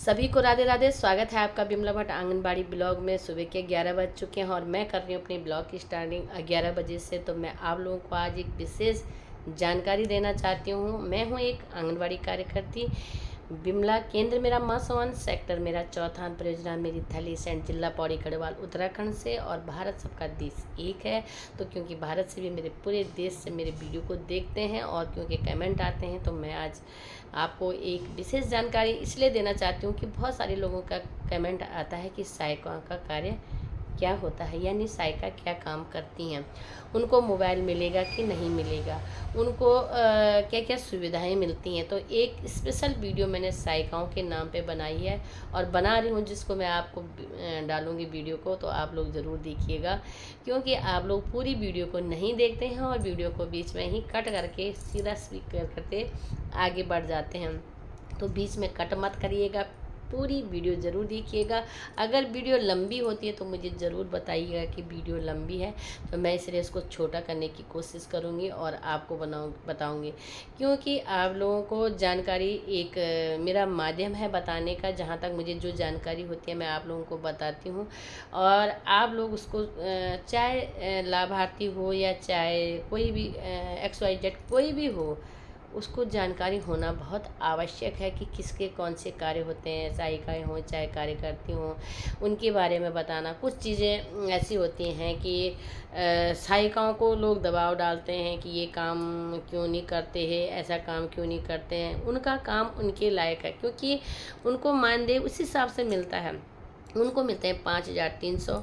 सभी को राधे राधे। स्वागत है आपका बिमला भट्ट आंगनबाड़ी ब्लॉग में। सुबह के 11 बज चुके हैं और मैं कर रही हूँ अपनी ब्लॉग की स्टार्टिंग 11 बजे से। तो मैं आप लोगों को आज एक विशेष जानकारी देना चाहती हूँ। मैं हूँ एक आंगनबाड़ी कार्यकर्ती। बिमला केंद्र मेरा मासवन, सेक्टर मेरा चौथा, परियोजना मेरी थली सेंट, जिला पौड़ी गढ़वाल उत्तराखंड से, और भारत सबका देश एक है। तो क्योंकि भारत से भी मेरे पूरे देश से मेरे वीडियो को देखते हैं और क्योंकि कमेंट आते हैं, तो मैं आज आपको एक विशेष जानकारी इसलिए देना चाहती हूँ कि बहुत सारे लोगों का कमेंट आता है कि सहायिकाओं का कार्य क्या होता है, यानी सहायिका क्या काम करती हैं, उनको मोबाइल मिलेगा कि नहीं मिलेगा, उनको क्या क्या सुविधाएं मिलती हैं। तो एक स्पेशल वीडियो मैंने सहायिकाओं के नाम पे बनाई है और बना रही हूँ, जिसको मैं आपको डालूँगी वीडियो को। तो आप लोग ज़रूर देखिएगा, क्योंकि आप लोग पूरी वीडियो को नहीं देखते हैं और वीडियो को बीच में ही कट करके सीधा स्पीक करते आगे बढ़ जाते हैं। तो बीच में कट मत करिएगा, पूरी वीडियो ज़रूर देखिएगा। अगर वीडियो लंबी होती है तो मुझे ज़रूर बताइएगा कि वीडियो लंबी है, तो मैं इसलिए इसको छोटा करने की कोशिश करूँगी और आपको बताऊँगी, क्योंकि आप लोगों को जानकारी एक मेरा माध्यम है बताने का। जहाँ तक मुझे जो जानकारी होती है मैं आप लोगों को बताती हूँ, और आप लोग उसको चाहे लाभार्थी हो या चाहे कोई भी XYZ कोई भी हो, उसको जानकारी होना बहुत आवश्यक है कि किसके कौन से कार्य होते हैं। सहायिकाएँ हों चाहे कार्यकर्ती हों, उनके बारे में बताना। कुछ चीज़ें ऐसी होती हैं कि सहायिकाओं को लोग दबाव डालते हैं कि ये काम क्यों नहीं करते हैं, ऐसा काम क्यों नहीं करते हैं। उनका काम उनके लायक है, क्योंकि उनको मानदेय उस हिसाब से मिलता है। उनको मिलते हैं 5,300।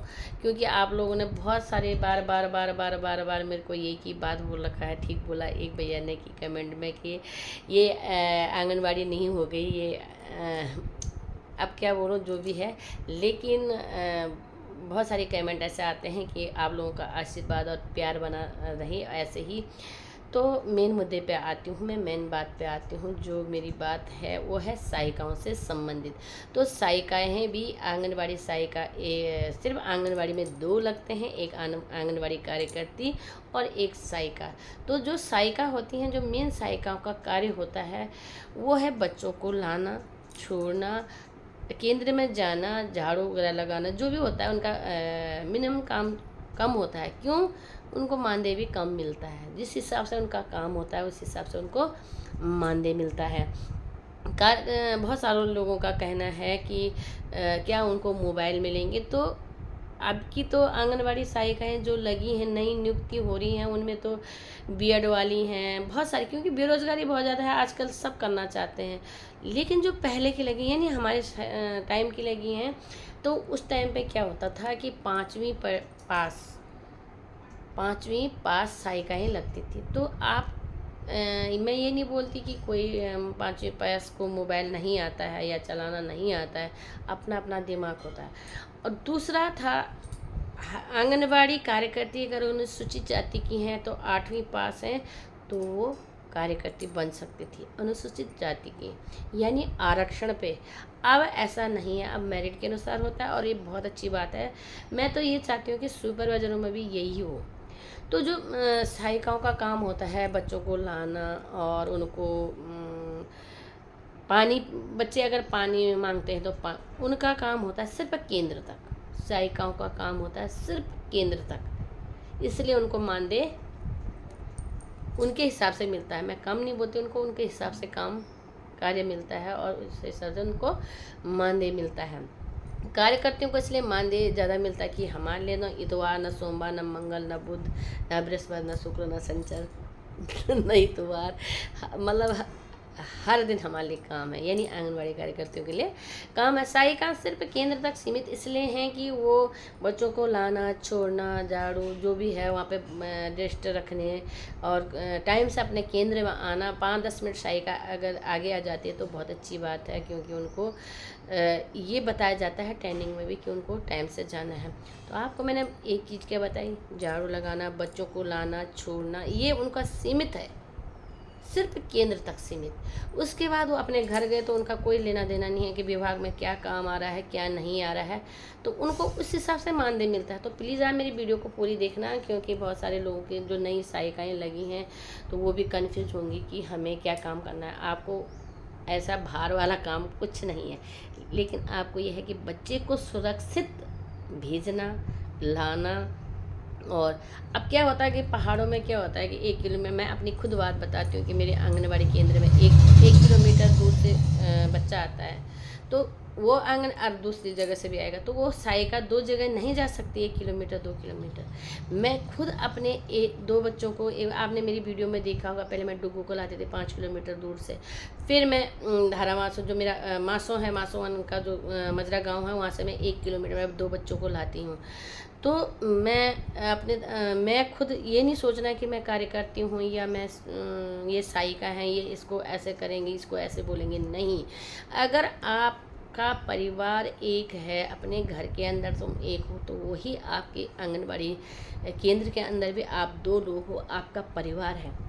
क्योंकि आप लोगों ने बहुत सारे बार मेरे को एक ही बात बोल रखा है। ठीक बोला एक भैया ने कि कमेंट में कि ये आंगनबाड़ी नहीं हो गई, ये अब क्या बोलूं, जो भी है। लेकिन बहुत सारे कमेंट ऐसे आते हैं कि आप लोगों का आशीर्वाद और प्यार बना रहे ऐसे ही। तो मेन मुद्दे पे आती हूँ, मैं मेन बात पे आती हूँ। जो मेरी बात है वो है सहायिकाओं से संबंधित। तो सहायिकाएँ हैं भी, आंगनबाड़ी सहायिका सिर्फ आंगनबाड़ी में दो लगते हैं, एक आंगनबाड़ी कार्यकर्ती और एक सहायिका। तो जो सहायिका होती हैं, जो मेन सहायिकाओं का कार्य होता है वो है बच्चों को लाना, छोड़ना, केंद्र में जाना, झाड़ू वगैरह लगाना, जो भी होता है उनका मिनिमम काम कम होता है। क्यों? उनको मानदेय भी कम मिलता है। जिस हिसाब से उनका काम होता है उस हिसाब से उनको मानदेय मिलता है। बहुत सारे लोगों का कहना है कि क्या उनको मोबाइल मिलेंगे। तो अब की तो आंगनबाड़ी सहायिकाएँ जो लगी हैं, नई नियुक्ति हो रही हैं, उनमें तो बीएड वाली हैं बहुत सारी, क्योंकि बेरोज़गारी बहुत ज़्यादा है आजकल, सब करना चाहते हैं। लेकिन जो पहले की लगी यानी हमारे टाइम की लगी हैं, तो उस टाइम पे क्या होता था कि पाँचवीं पास सहायिकाएँ लगती थी। तो आप मैं ये नहीं बोलती कि कोई 5वीं पास को मोबाइल नहीं आता है या चलाना नहीं आता है, अपना अपना दिमाग होता है। और दूसरा था आंगनबाड़ी कार्यकर्ती अगर अनुसूचित जाति की हैं तो 8वीं पास हैं तो वो कार्यकर्ती बन सकती थी, अनुसूचित जाति की, यानी आरक्षण पे। अब ऐसा नहीं है, अब मेरिट के अनुसार होता है, और ये बहुत अच्छी बात है। मैं तो ये चाहती हूँ कि सुपरवाइजरों में भी यही हो। तो जो सहायिकाओं का काम होता है बच्चों को लाना और उनको पानी, बच्चे अगर पानी मांगते हैं तो उनका काम होता है सिर्फ केंद्र तक। सहायिकाओं का काम होता है सिर्फ केंद्र तक, इसलिए उनको मानदेय उनके हिसाब से मिलता है। मैं कम नहीं बोलती, उनको उनके हिसाब से काम कार्य मिलता है और उस हिसाब से उनको मानदेय मिलता है। कार्यकर्तियों को इसलिए मानदेय ज़्यादा मिलता है कि हमारे लिए न इतवार, न सोमवार, न मंगल, न बुध, न बृहस्पति, न शुक्र, न शनिचर न इतवार, मतलब हर दिन हमारे लिए काम है। यानी आंगनबाड़ी कार्यकर्तियों के लिए काम है। सहायिका सिर्फ केंद्र तक सीमित इसलिए हैं कि वो बच्चों को लाना, छोड़ना, झाड़ू जो भी है वहाँ पे रजिस्टर रखने और टाइम से अपने केंद्र में आना। 5-10 मिनट सहायिका अगर आगे आ जाती है तो बहुत अच्छी बात है, क्योंकि उनको ये बताया जाता है ट्रेनिंग में भी कि उनको टाइम से जाना है। तो आपको मैंने एक चीज़ क्या बताई, झाड़ू लगाना, बच्चों को लाना, छोड़ना, ये उनका सीमित है, सिर्फ केंद्र तक सीमित। उसके बाद वो अपने घर गए तो उनका कोई लेना देना नहीं है कि विभाग में क्या काम आ रहा है क्या नहीं आ रहा है, तो उनको उस हिसाब से मानदेय मिलता है। तो प्लीज़ आप मेरी वीडियो को पूरी देखना, क्योंकि बहुत सारे लोगों के जो नई सहायिकाएँ लगी हैं तो वो भी कन्फ्यूज होंगी कि हमें क्या काम करना है। आपको ऐसा भार वाला काम कुछ नहीं है, लेकिन आपको यह है कि बच्चे को सुरक्षित भेजना, लाना। और अब क्या होता है कि पहाड़ों में क्या होता है कि 1 किलो में, मैं अपनी खुद बात बताती हूँ कि मेरे आंगनबाड़ी केंद्र में एक किलोमीटर दूर से बच्चा आता है, तो वो आंगन और दूसरी जगह से भी आएगा, तो वो सहायिका 2 जगह नहीं जा सकती, 1 किलोमीटर 2 किलोमीटर। मैं खुद अपने 2 बच्चों को, आपने मेरी वीडियो में देखा होगा, पहले मैं डुगू को लाती थी 5 किलोमीटर दूर से, फिर मैं धारा मासो, जो मेरा मासो है, मासोवन का जो मजरा गांव है, वहाँ से मैं 1 किलोमीटर में 2 बच्चों को लाती हूँ। तो मैं खुद ये नहीं सोचना कि मैं कार्यकर्ती हूँ या मैं ये सहायिका हैं, ये इसको ऐसे करेंगे, इसको ऐसे बोलेंगे, नहीं। अगर आपका परिवार एक है, अपने घर के अंदर तुम एक हो, तो वही आपके आंगनबाड़ी केंद्र के अंदर भी आप 2 लोग हो, आपका परिवार है।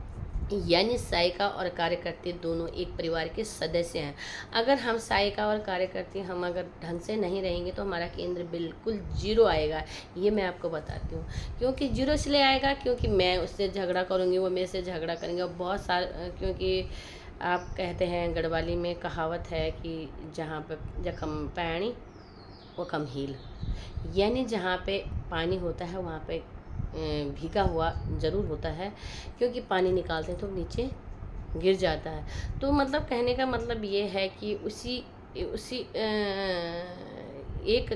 यानी सहायिका और कार्यकर्ती दोनों एक परिवार के सदस्य हैं। अगर हम सहायिका और कार्यकर्ती हम अगर ढंग से नहीं रहेंगे तो हमारा केंद्र बिल्कुल जीरो आएगा, ये मैं आपको बताती हूँ। क्योंकि जीरो इसलिए आएगा क्योंकि मैं उससे झगड़ा करूँगी, वो मेरे से झगड़ा करेंगे, और बहुत सारे, क्योंकि आप कहते हैं, गढ़वाली में कहावत है कि जहाँ पे जखम पैणी वो कम हील, यानी जहाँ पे पानी होता है वहाँ पे भीगा हुआ ज़रूर होता है, क्योंकि पानी निकालते हैं तो नीचे गिर जाता है। तो मतलब कहने का मतलब ये है कि उसी उसी एक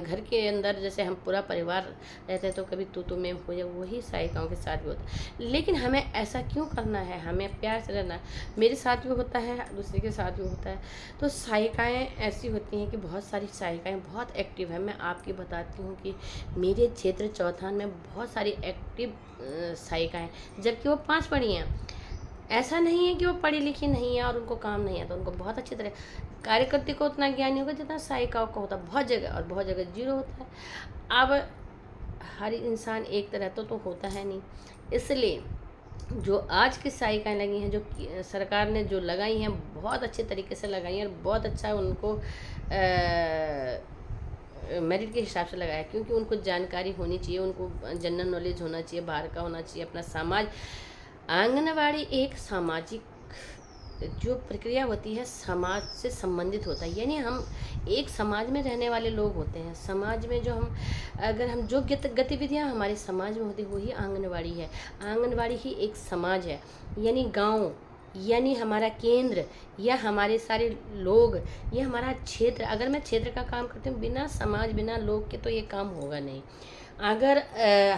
घर के अंदर जैसे हम पूरा परिवार रहते हैं, तो कभी तू में हो जाए, वही सहायिकाओं के साथ भी होता है। लेकिन हमें ऐसा क्यों करना है, हमें प्यार से रहना है। मेरे साथ भी होता है, दूसरे के साथ भी होता है। तो सहायिकाएँ ऐसी होती हैं कि बहुत सारी सहायिकाएँ बहुत एक्टिव हैं। मैं आपकी बताती हूँ कि मेरे क्षेत्र चौथान में बहुत सारी एक्टिव सहायिकाएँ, जबकि वो 5 पढ़ी हैं। ऐसा नहीं है कि वो पढ़ी लिखी नहीं है और उनको काम नहीं है, तो उनको बहुत अच्छी तरह, कार्यकर्ता को उतना ज्ञान नहीं होगा जितना सहायिकाओं को होता है, बहुत जगह, और बहुत जगह जीरो होता है। अब हर इंसान एक तरह तो होता है नहीं, इसलिए जो आज की सहायिकाएँ लगी हैं, जो सरकार ने जो लगाई हैं, बहुत अच्छे तरीके से लगाई हैं, और बहुत अच्छा उनको मेरिट के हिसाब से लगाया, क्योंकि उनको जानकारी होनी चाहिए, उनको जनरल नॉलेज होना चाहिए, बाहर का होना चाहिए, अपना समाज। आंगनवाड़ी एक सामाजिक जो प्रक्रिया होती है, समाज से संबंधित होता है, यानी हम एक समाज में रहने वाले लोग होते हैं। समाज में जो हम, अगर हम जो गतिविधियां हमारे समाज में होती, वही आंगनवाड़ी है। आंगनवाड़ी ही एक समाज है, यानी गांव, यानी हमारा केंद्र, या हमारे सारे लोग, ये हमारा क्षेत्र। अगर मैं क्षेत्र का काम करती हूँ, बिना समाज, बिना लोग के तो ये काम होगा नहीं। अगर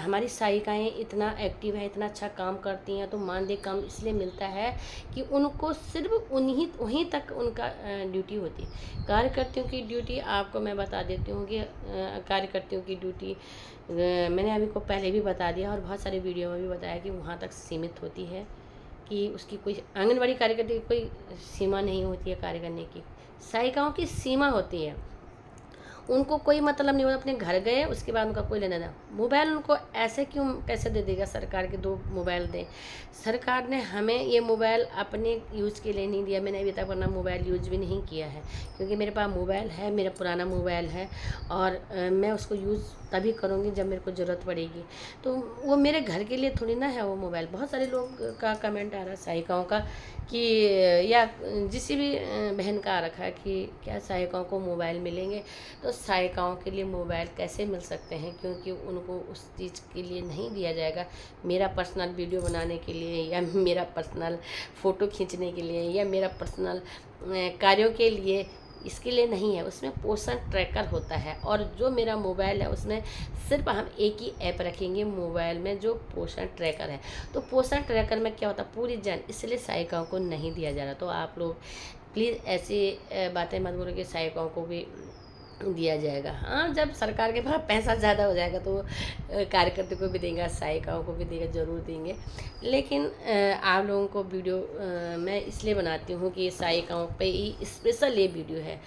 हमारी सहायिकाएँ इतना एक्टिव हैं, इतना अच्छा काम करती हैं, तो मानदेय कम इसलिए मिलता है कि उनको सिर्फ वहीं तक उनका ड्यूटी होती है। कार्यकर्तियों की ड्यूटी आपको मैं बता देती हूँ कि कार्यकर्तियों की ड्यूटी मैंने अभी को पहले भी बता दिया, और बहुत सारे वीडियो में भी बताया कि वहाँ तक सीमित होती है, कि उसकी कोई, आंगनबाड़ी कार्यकर्ता की कोई सीमा नहीं होती है कार्य करने की। सहायिकाओं की सीमा होती है, उनको कोई मतलब नहीं होता, अपने घर गए, उसके बाद उनका कोई लेना देना। मोबाइल उनको ऐसे क्यों कैसे दे देगा सरकार के, 2 मोबाइल दें। सरकार ने हमें ये मोबाइल अपने यूज़ के लिए नहीं दिया, मैंने अभी तक अपना मोबाइल यूज़ भी नहीं किया है, क्योंकि मेरे पास मोबाइल है, मेरा पुराना मोबाइल है, और मैं उसको यूज़ तभी करूँगी जब मेरे को ज़रूरत पड़ेगी। तो वो मेरे घर के लिए थोड़ी ना है वो मोबाइल। बहुत सारे लोग का कमेंट आ रहा है सहायिकाओं का कि, या जिसी भी बहन का आ रखा है कि क्या सहायिकाओं को मोबाइल मिलेंगे। तो सहायिकाओं के लिए मोबाइल कैसे मिल सकते हैं, क्योंकि उनको उस चीज़ के लिए नहीं दिया जाएगा। मेरा पर्सनल वीडियो बनाने के लिए, या मेरा पर्सनल फ़ोटो खींचने के लिए, या मेरा पर्सनल कार्यों के लिए, इसके लिए नहीं है। उसमें पोषण ट्रैकर होता है, और जो मेरा मोबाइल है उसमें सिर्फ हम एक ही ऐप रखेंगे मोबाइल में, जो पोषण ट्रैकर है। तो पोषण ट्रैकर में क्या होता है, पूरी इसलिए सहायिकाओं को नहीं दिया जा रहा। तो आप लोग प्लीज़ ऐसी बातें मत बोलो कि सहायिकाओं को भी दिया जाएगा। हाँ, जब सरकार के पास पैसा ज़्यादा हो जाएगा तो कार्यकर्ता को भी देंगे, सहायिकाओं को भी देंगे, ज़रूर देंगे। लेकिन आप लोगों को वीडियो मैं इसलिए बनाती हूँ कि सहायिकाओं पे ही स्पेशल ये वीडियो है।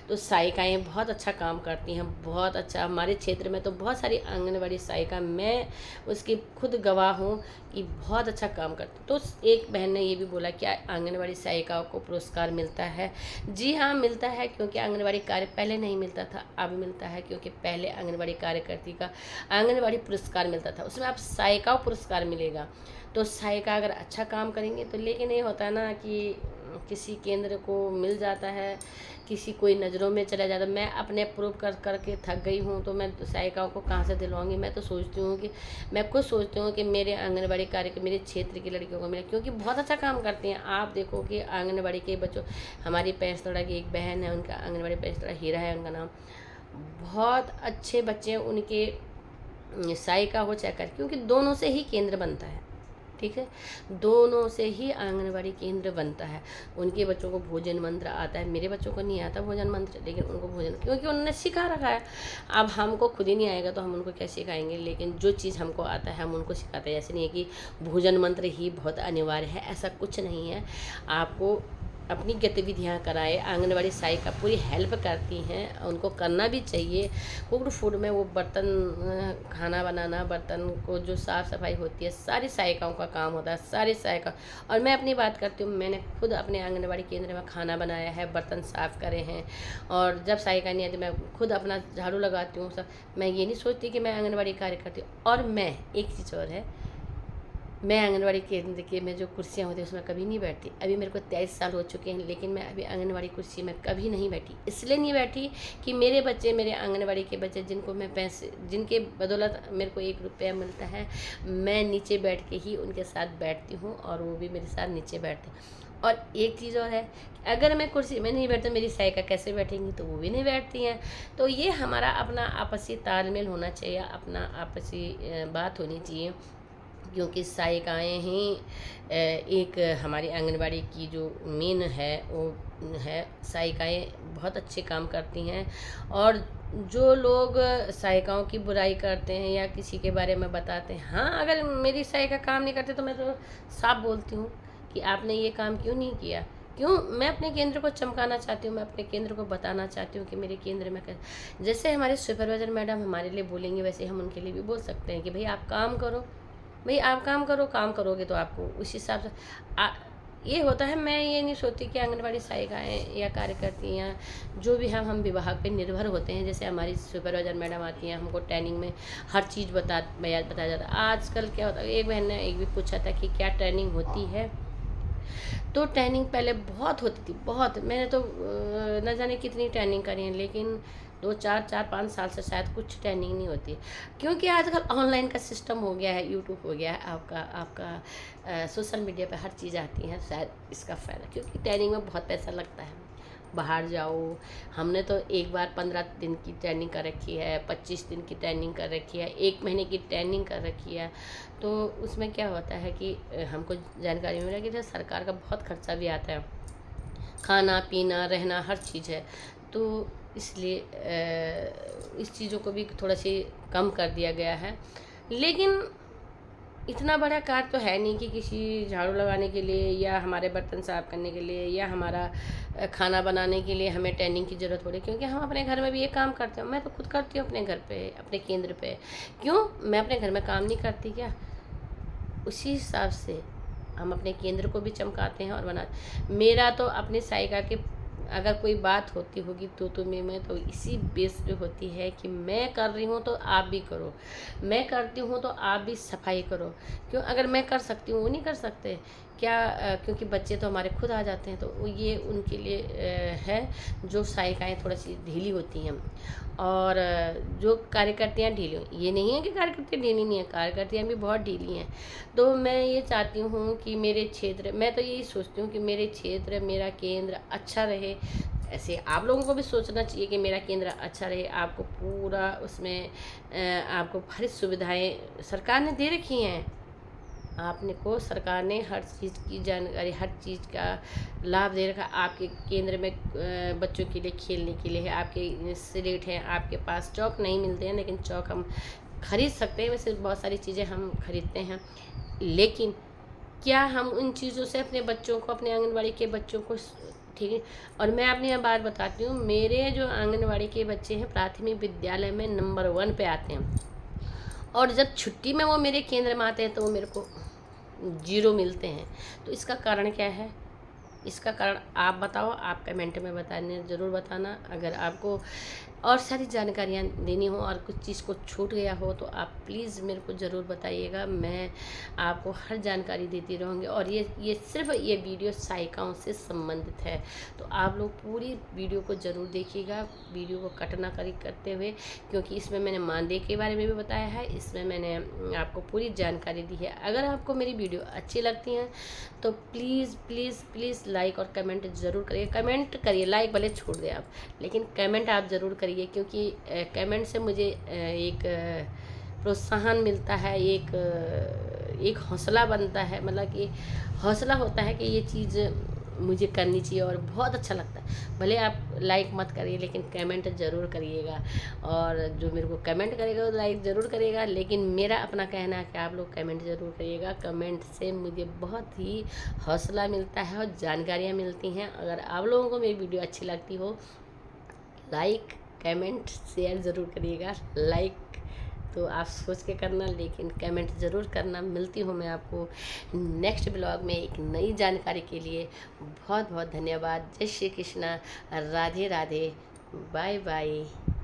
तो सहायिकाएँ बहुत अच्छा काम करती हैं, बहुत अच्छा। हमारे क्षेत्र में तो बहुत सारी आंगनबाड़ी सहायिका, मैं उसकी खुद गवाह हूँ कि बहुत अच्छा काम करती। तो एक बहन ने ये भी बोला कि आंगनबाड़ी सहायिकाओं को पुरस्कार मिलता है। जी हाँ, मिलता है, क्योंकि आंगनबाड़ी कार्य पहले नहीं मिलता था, अब मिलता है, क्योंकि पहले आंगनबाड़ी कार्यकर्ती का आंगनबाड़ी पुरस्कार मिलता था, उसमें अब सहायिकाओं पुरस्कार मिलेगा। तो सहायिका अगर अच्छा काम करेंगे तो, लेकिन ये होता है ना कि किसी केंद्र को मिल जाता है, किसी कोई नज़रों में चला जाता है। मैं अपने प्रूव कर के थक गई हूँ, तो मैं सहायिकाओं को कहाँ से दिलवाऊंगी। मैं तो सोचती हूँ कि मैं खुद सोचती हूँ कि मेरे आंगनबाड़ी कार्यक्रम मेरे क्षेत्र की लड़कियों को मिले, क्योंकि बहुत अच्छा काम करती हैं। आप देखो कि आंगनबाड़ी के बच्चों, हमारी पैंसतोड़ा की एक बहन है, उनका आंगनबाड़ी पैंसतोड़ा हीरा है उनका नाम, बहुत अच्छे बच्चे हैं उनके सहायिका हो चाहे कर, क्योंकि दोनों से ही केंद्र बनता है। ठीक है, दोनों से ही आंगनबाड़ी केंद्र बनता है। उनके बच्चों को भोजन मंत्र आता है, मेरे बच्चों को नहीं आता भोजन मंत्र, लेकिन उनको भोजन, क्योंकि उन्होंने सिखा रखा है। अब हमको खुद ही नहीं आएगा तो हम उनको क्या सिखाएंगे, लेकिन जो चीज़ हमको आता है हम उनको सिखाते हैं। ऐसे नहीं है कि भोजन मंत्र ही बहुत अनिवार्य है, ऐसा कुछ नहीं है। आपको अपनी गतिविधियाँ कराए, आंगनबाड़ी सहायिका पूरी हेल्प करती हैं, उनको करना भी चाहिए। कुक्ड फूड में वो बर्तन, खाना बनाना, बर्तन को जो साफ़ सफाई होती है, सारी सहायिकाओं का काम होता है, सारी सहायिका। और मैं अपनी बात करती हूँ, मैंने खुद अपने आंगनबाड़ी केंद्र में खाना बनाया है, बर्तन साफ़ करे हैं, और जब सहायिका नहीं आती मैं खुद अपना झाड़ू लगाती हूँ सब। मैं ये नहीं सोचती कि मैं आंगनबाड़ी कार्य करती हूँ। और मैं एक चीज़ और है, मैं आंगनबाड़ी केंद्र के में जो कुर्सियाँ होती हैं उसमें कभी नहीं बैठती। अभी मेरे को 23 साल हो चुके हैं, लेकिन मैं अभी आंगनबाड़ी कुर्सी में कभी नहीं बैठी। इसलिए नहीं बैठी कि मेरे बच्चे, मेरे आंगनबाड़ी के बच्चे जिनको मैं पैसे, जिनके बदौलत मेरे को 1 रुपया मिलता है, मैं नीचे बैठ के ही उनके साथ बैठती हूँ और वो भी मेरे साथ नीचे बैठते हैं। और एक चीज़ और है, अगर मैं कुर्सी में नहीं बैठती मेरी सहायिका कैसे बैठेंगी, तो वो भी नहीं बैठती हैं। तो ये हमारा अपना आपसी तालमेल होना चाहिए, अपना आपसी बात होनी चाहिए, क्योंकि सहायिकाएँ ही एक हमारी आंगनबाड़ी की जो मेन है वो है। सहायिकाएँ बहुत अच्छे काम करती हैं, और जो लोग सहायिकाओं की बुराई करते हैं या किसी के बारे में बताते हैं, हाँ, अगर मेरी सहायिका काम नहीं करते तो मैं तो साफ बोलती हूँ कि आपने ये काम क्यों नहीं किया। क्यों? मैं अपने केंद्र को चमकाना चाहती हूँ, मैं अपने केंद्र को बताना चाहती हूँ कि मेरे केंद्र में जैसे हमारे सुपरवाइज़र मैडम हमारे लिए बोलेंगे, वैसे हम उनके लिए भी बोल सकते हैं कि भाई आप काम करो, भाई आप काम करो, काम करोगे तो आपको उस हिसाब से ये होता है। मैं ये नहीं सोचती कि आंगनबाड़ी सहायिकाएँ या कार्यकर्ती या जो भी हम विभाग पे निर्भर होते हैं। जैसे हमारी सुपरवाइज़र मैडम आती हैं, हमको ट्रेनिंग में हर चीज़ बताया जाता है। आजकल क्या होता है, एक बहन ने एक भी पूछा था कि क्या ट्रेनिंग होती है, तो ट्रेनिंग पहले बहुत होती थी, बहुत। मैंने तो न जाने कितनी ट्रेनिंग करी है, लेकिन 4-5 साल से शायद कुछ ट्रेनिंग नहीं होती, क्योंकि आजकल ऑनलाइन का सिस्टम हो गया है, यूट्यूब हो गया है आपका सोशल मीडिया पे हर चीज़ आती है। शायद इसका फ़ायदा, क्योंकि ट्रेनिंग में बहुत पैसा लगता है। बाहर जाओ, हमने तो एक बार 15 दिन की ट्रेनिंग कर रखी है, 25 दिन की ट्रेनिंग कर रखी है, 1 महीने की ट्रेनिंग कर रखी है। तो उसमें क्या होता है कि हमको जानकारी मिला कि सरकार का बहुत खर्चा भी आता है, खाना पीना रहना हर चीज़ है। तो इसलिए इस चीज़ों को भी थोड़ा सी कम कर दिया गया है। लेकिन इतना बड़ा कार्य तो है नहीं कि किसी झाड़ू लगाने के लिए या हमारे बर्तन साफ़ करने के लिए या हमारा खाना बनाने के लिए हमें ट्रेनिंग की ज़रूरत पड़े, क्योंकि हम अपने घर में भी ये काम करते हैं। मैं तो खुद करती हूँ अपने घर पे, अपने केंद्र पे। क्यों? मैं अपने घर में काम नहीं करती क्या? उसी हिसाब से हम अपने केंद्र को भी चमकाते हैं और बनाते। मेरा तो अपनी सहायिका के अगर कोई बात होती होगी तो में तो इसी बेस पे होती है कि मैं कर रही हूँ तो आप भी करो, मैं करती हूँ तो आप भी सफाई करो। क्यों? अगर मैं कर सकती हूँ वो नहीं कर सकते क्या? क्योंकि बच्चे तो हमारे खुद आ जाते हैं, तो ये उनके लिए है जो सहायिकाएँ थोड़ी सी ढीली होती हैं। और जो कार्यकर्तियाँ ढीली, ये नहीं है कि कार्यकर्ती ढीली नहीं है, कार्यकर्तियाँ भी बहुत ढीली हैं। तो मैं ये चाहती हूँ कि मेरे क्षेत्र, मैं तो यही सोचती हूँ कि मेरे क्षेत्र, मेरा केंद्र अच्छा रहे। ऐसे आप लोगों को भी सोचना चाहिए कि मेरा केंद्र अच्छा रहे। आपको पूरा उसमें आपको हर सुविधाएं सरकार ने दे रखी हैं। आपने को सरकार ने हर चीज़ की जानकारी, हर चीज़ का लाभ दे रखा। आपके केंद्र में बच्चों के लिए खेलने के लिए है, आपके स्लेट हैं, आपके पास चौक नहीं मिलते हैं, लेकिन चौक हम खरीद सकते हैं। वैसे बहुत सारी चीज़ें हम खरीदते हैं, लेकिन क्या हम उन चीज़ों से अपने बच्चों को, अपने आंगनबाड़ी के बच्चों को, ठीक है। और मैं अपनी यहाँ बात बताती हूँ, मेरे जो आंगनबाड़ी के बच्चे हैं प्राथमिक विद्यालय में नंबर 1 पे आते हैं, और जब छुट्टी में वो मेरे केंद्र में आते हैं तो वो मेरे को 0 मिलते हैं। तो इसका कारण क्या है? इसका कारण आप बताओ, आप कमेंट में बताने ज़रूर बताना। अगर आपको और सारी जानकारियाँ देनी हो और कुछ चीज़ को छूट गया हो तो आप प्लीज़ मेरे को ज़रूर बताइएगा, मैं आपको हर जानकारी देती रहूँगी। और ये सिर्फ ये वीडियो सहायिकाओं से संबंधित है, तो आप लोग पूरी वीडियो को ज़रूर देखिएगा, वीडियो को कट ना करते हुए, क्योंकि इसमें मैंने मानदेय के बारे में भी बताया है, इसमें मैंने आपको पूरी जानकारी दी है। अगर आपको मेरी वीडियो अच्छी लगती हैं तो प्लीज़ प्लीज़ प्लीज़ लाइक और कमेंट ज़रूर करिए। कमेंट करिए, लाइक भले छोड़ दें आप, लेकिन कमेंट आप ज़रूर करिए, क्योंकि कमेंट से मुझे एक प्रोत्साहन मिलता है, एक हौसला बनता है, मतलब कि हौसला होता है कि ये चीज़ मुझे करनी चाहिए और बहुत अच्छा लगता है। भले आप लाइक मत करिए लेकिन कमेंट ज़रूर करिएगा, और जो मेरे को कमेंट करेगा वो लाइक ज़रूर करिएगा, लेकिन मेरा अपना कहना है कि आप लोग कमेंट ज़रूर करिएगा। कमेंट से मुझे बहुत ही हौसला मिलता है और जानकारियाँ मिलती हैं। अगर आप लोगों को मेरी वीडियो अच्छी लगती हो, लाइक कमेंट शेयर ज़रूर करिएगा। लाइक तो आप सोच के करना, लेकिन कमेंट ज़रूर करना। मिलती हूँ मैं आपको नेक्स्ट ब्लॉग में एक नई जानकारी के लिए। बहुत बहुत धन्यवाद। जय श्री कृष्णा, राधे राधे, बाय बाय।